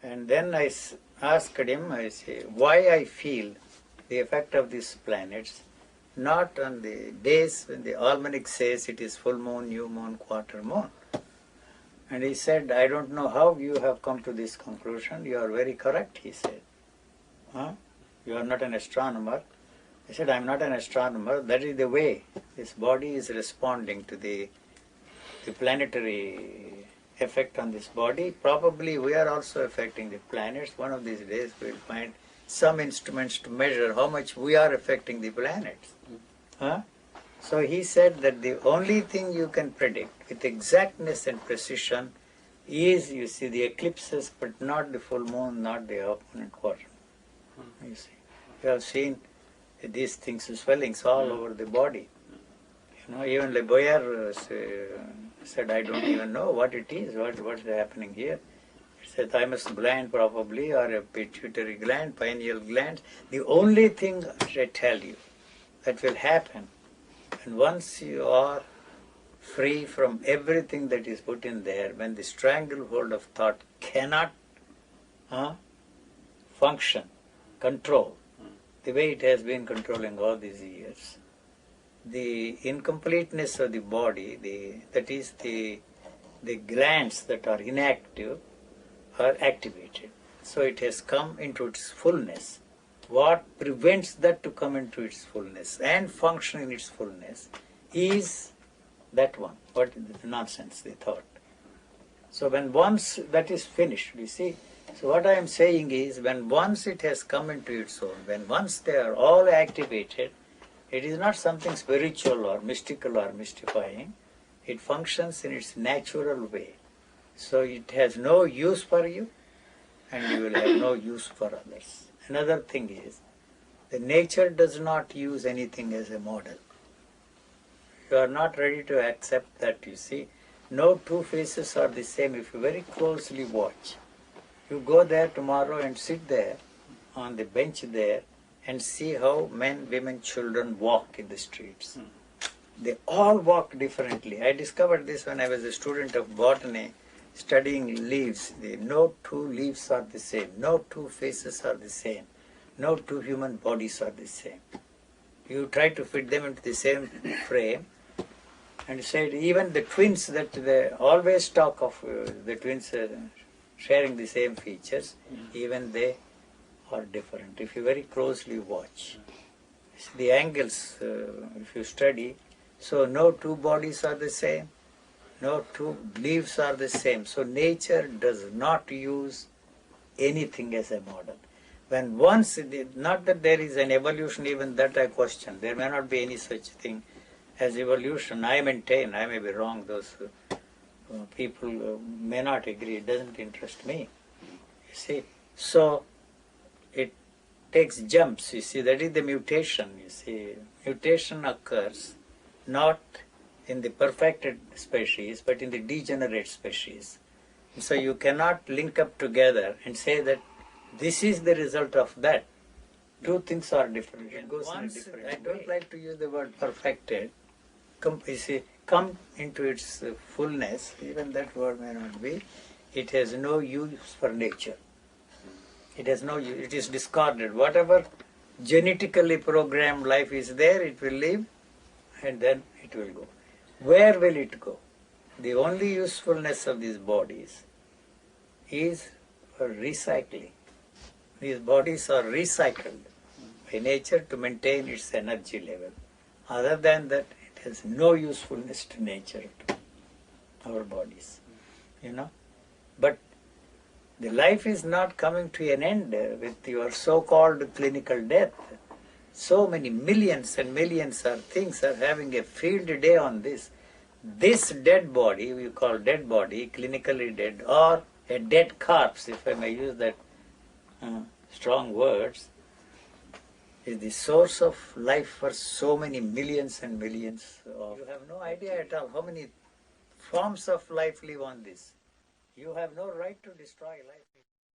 And then I asked him, I say, why I feel the effect of these planets, not on the days when the almanac says it is full moon, new moon, quarter moon. And he said, I don't know how you have come to this conclusion. You are very correct, he said. Huh? You are not an astronomer. I said, I'm not an astronomer. That is the way this body is responding to the planetary effect on this body. Probably we are also affecting the planets. One of these days we'll find some instruments to measure how much we are affecting the planets. Huh? So he said that the only thing you can predict with exactness and precision is, you see, the eclipses, but not the full moon, not the opponent quarter. You see, you have seen these things, swellings all over the body. You know, even Le Boyer said, I don't even know what it is, what's happening here. It's a thymus gland probably, or a pituitary gland, pineal gland. The only thing I tell you that will happen, and once you are free from everything that is put in there, when the stranglehold of thought cannot function, control, the way it has been controlling all these years, the incompleteness of the body, that is the glands that are inactive, are activated. So it has come into its fullness. What prevents that to come into its fullness and function in its fullness is that one. What is the nonsense, the thought. So when once that is finished, you see, so what I am saying is, when once it has come into its own, when once they are all activated, it is not something spiritual or mystical or mystifying. It functions in its natural way. So it has no use for you, and you will have no use for others. Another thing is, the nature does not use anything as a model. You are not ready to accept that, you see. No two faces are the same if you very closely watch. You go there tomorrow and sit there on the bench there and see how men, women, children walk in the streets. They all walk differently. I discovered this when I was a student of botany, studying leaves. No two leaves are the same. No two faces are the same. No two human bodies are the same. You try to fit them into the same frame, and said even the twins that they always talk of, the twins sharing the same features, even they are different. If you very closely watch the angles, if you study, so no two bodies are the same, no two leaves are the same. So nature does not use anything as a model. When once, not that there is an evolution, even that I question. There may not be any such thing as evolution. I maintain, I may be wrong, those people may not agree, it doesn't interest me. You see, so it takes jumps, you see, that is the mutation, you see. Mutation occurs not in the perfected species, but in the degenerate species. So you cannot link up together and say that this is the result of that. Two things are different. It goes in a different way. I don't like to use the word perfected. Come into its fullness, even that word may not be, it has no use for nature. It has no use, it is discarded. Whatever genetically programmed life is there, it will live, and then it will go. Where will it go? The only usefulness of these bodies is for recycling. These bodies are recycled by nature to maintain its energy level. Other than that, it has no usefulness to nature, to our bodies, you know. But the life is not coming to an end with your so-called clinical death. So many millions and millions of things are having a field day on this. This dead body, we call dead body, clinically dead, or a dead corpse, if I may use that strong words, is the source of life for so many millions and millions of... You have no idea at all how many forms of life live on this. You have no right to destroy life.